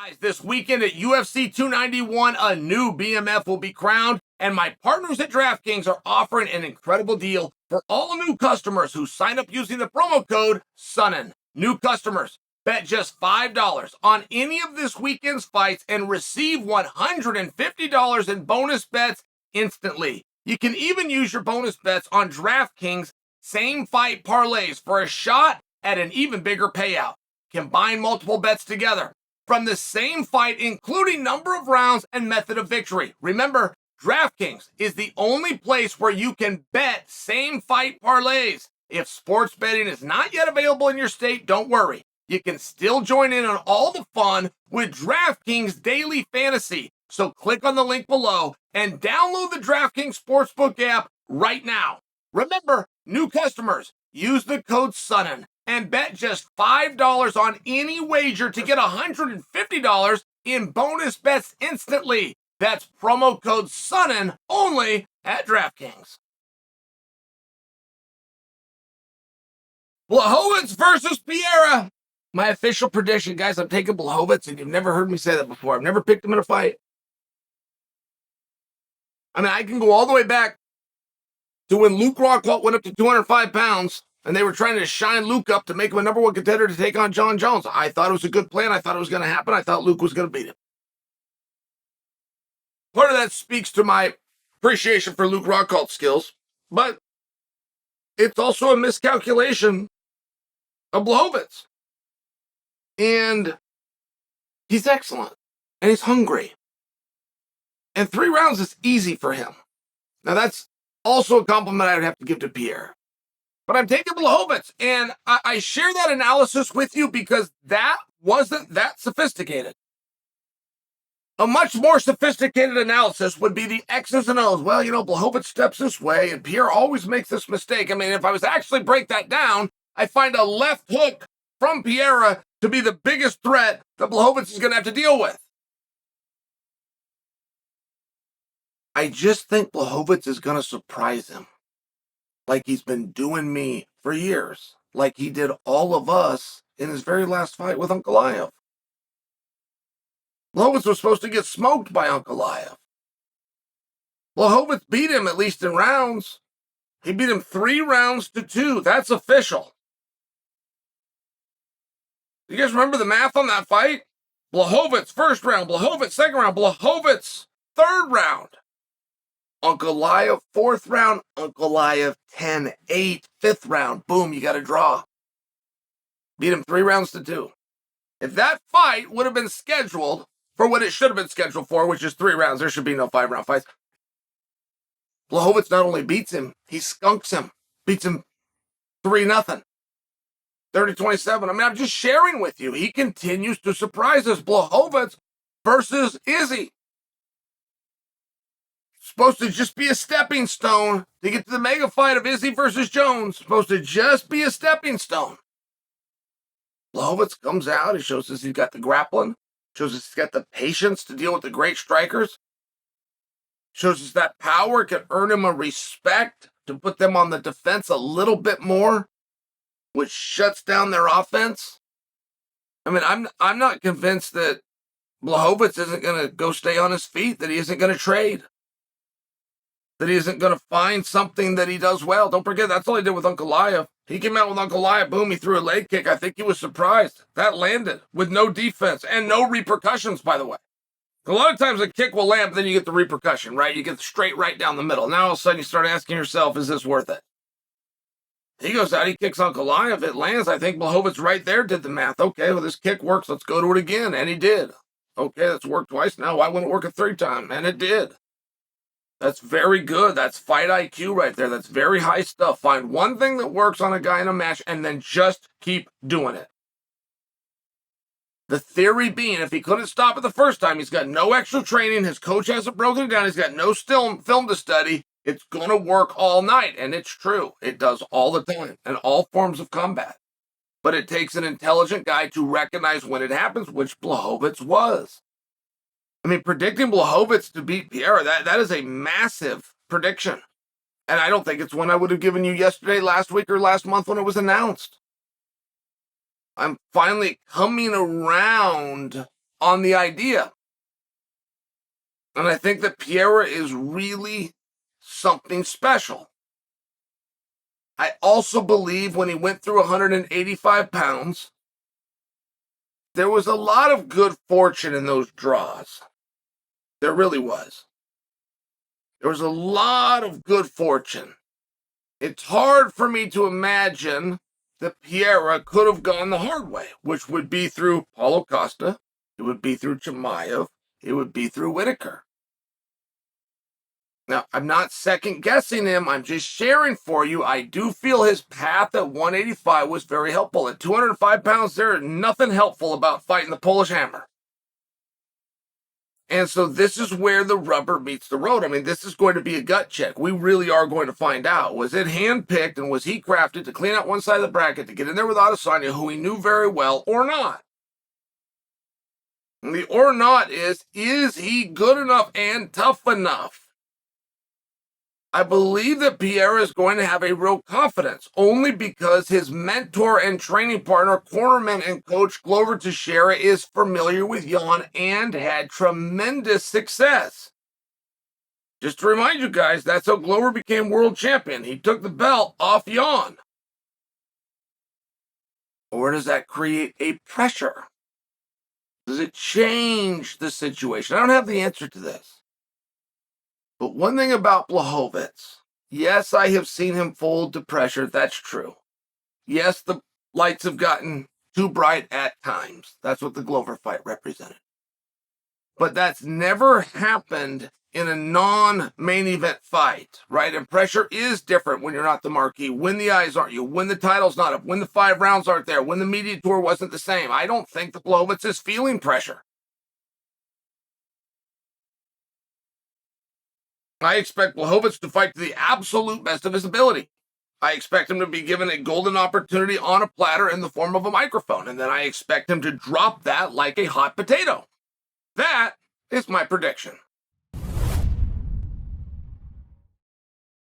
Guys, this weekend at UFC 291, a new BMF will be crowned, and my partners at DraftKings are offering an incredible deal for all new customers who sign up using the promo code SONNEN. New customers, bet just $5 on any of this weekend's fights and receive $150 in bonus bets instantly. You can even use your bonus bets on DraftKings same fight parlays for a shot at an even bigger payout. Combine multiple bets together from the same fight, including number of rounds and method of victory. Remember, DraftKings is the only place where you can bet same fight parlays. If sports betting is not yet available in your state, don't worry. You can still join in on all the fun with DraftKings Daily Fantasy. So click on the link below and download the DraftKings Sportsbook app right now. Remember, new customers, use the code SONNEN and bet just $5 on any wager to get $150 in bonus bets instantly. That's promo code SONNEN only at DraftKings. Blachowicz versus Pereira. My official prediction, guys, I'm taking Blachowicz, and you've never heard me say that before. I've never picked him in a fight. I mean, I can go all the way back to when Luke Rockhold went up to 205 pounds, and they were trying to shine Luke up to make him a number one contender to take on Jon Jones. I thought it was a good plan. I thought it was going to happen. I thought Luke was going to beat him. Part of that speaks to my appreciation for Luke Rockhold's skills, but it's also a miscalculation of Blachowicz. And he's excellent, and he's hungry. And 3 rounds is easy for him. Now, that's also a compliment I would have to give to Pierre. But I'm taking Blachowicz, and I share that analysis with you because that wasn't that sophisticated. A much more sophisticated analysis would be the X's and O's. Well, you know, Blachowicz steps this way, and Pierre always makes this mistake. I mean, if I was actually break that down, I find a left hook from Pereira to be the biggest threat that Blachowicz is going to have to deal with. I just think Blachowicz is going to surprise him, like he's been doing me for years, like he did all of us in his very last fight with Ankalaev. Blachowicz was supposed to get smoked by Ankalaev. Blachowicz beat him, at least in rounds. He beat him 3 rounds to 2. That's official. You guys remember the math on that fight? Blachowicz first round, Blachowicz second round, Blachowicz third round. Ankalaev 4th round, Ankalaev 10-8, 5th round. Boom, you got a draw. Beat him 3 rounds to 2. If that fight would have been scheduled for what it should have been scheduled for, which is 3 rounds, there should be no 5-round fights. Blachowicz not only beats him, he skunks him. Beats him 3-0. 30-27. I mean, I'm just sharing with you. He continues to surprise us. Blachowicz versus Izzy. Supposed to just be a stepping stone to get to the mega fight of Izzy versus Jones. Supposed to just be a stepping stone. Blachowicz comes out. He shows us he's got the grappling. Shows us he's got the patience to deal with the great strikers. Shows us that power can earn him a respect to put them on the defense a little bit more, which shuts down their offense. I mean, I'm not convinced that Blachowicz isn't going to go stay on his feet, that he isn't going to trade, that he isn't going to find something that he does well. Don't forget, that's all he did with Ankalaev. He came out with Ankalaev, boom, he threw a leg kick. I think he was surprised. That landed with no defense and no repercussions, by the way. A lot of times a kick will land, but then you get the repercussion, right? You get straight right down the middle. Now all of a sudden you start asking yourself, is this worth it? He goes out, he kicks Ankalaev, it lands. I think Blachowicz right there did the math. Okay, well, this kick works. Let's go to it again. And he did. Okay, that's worked twice now. Why wouldn't it work a 3rd time? And it did. That's very good. That's fight IQ right there. That's very high stuff. Find one thing that works on a guy in a match and then just keep doing it. The theory being, if he couldn't stop it the first time, he's got no extra training. His coach hasn't broken it down. He's got no film to study. It's going to work all night. And it's true. It does all the time in all forms of combat. But it takes an intelligent guy to recognize when it happens, which Blachowicz was. I mean, predicting Blachowicz to beat Pereira, that is a massive prediction. And I don't think it's one I would have given you yesterday, last week, or last month when it was announced. I'm finally coming around on the idea. And I think that Pereira is really something special. I also believe when he went through 185 pounds, there was a lot of good fortune in those draws. There really was. There was a lot of good fortune. It's hard for me to imagine that Pereira could have gone the hard way, which would be through Paulo Costa, it would be through Chimaev, it would be through Whitaker. Now, I'm not second-guessing him. I'm just sharing for you. I do feel his path at 185 was very helpful. At 205 pounds, there is nothing helpful about fighting the Polish Hammer. And so this is where the rubber meets the road. I mean, this is going to be a gut check. We really are going to find out. Was it handpicked and was he crafted to clean out one side of the bracket, to get in there with Adesanya, who he knew very well, or not? And the or not is he good enough and tough enough? I believe that Pereira is going to have a real confidence, only because his mentor and training partner, cornerman and coach Glover Teixeira, is familiar with Jan and had tremendous success. Just to remind you guys, that's how Glover became world champion. He took the belt off Jan. Or does that create a pressure? Does it change the situation? I don't have the answer to this. But one thing about Blachowicz, yes, I have seen him fold to pressure. That's true. Yes, the lights have gotten too bright at times. That's what the Glover fight represented. But that's never happened in a non-main event fight, right? And pressure is different when you're not the marquee, when the eyes aren't you, when the title's not up, when the 5 rounds aren't there, when the media tour wasn't the same. I don't think that Blachowicz is feeling pressure. I expect Blachowicz to fight to the absolute best of his ability. I expect him to be given a golden opportunity on a platter in the form of a microphone, and then I expect him to drop that like a hot potato. That is my prediction.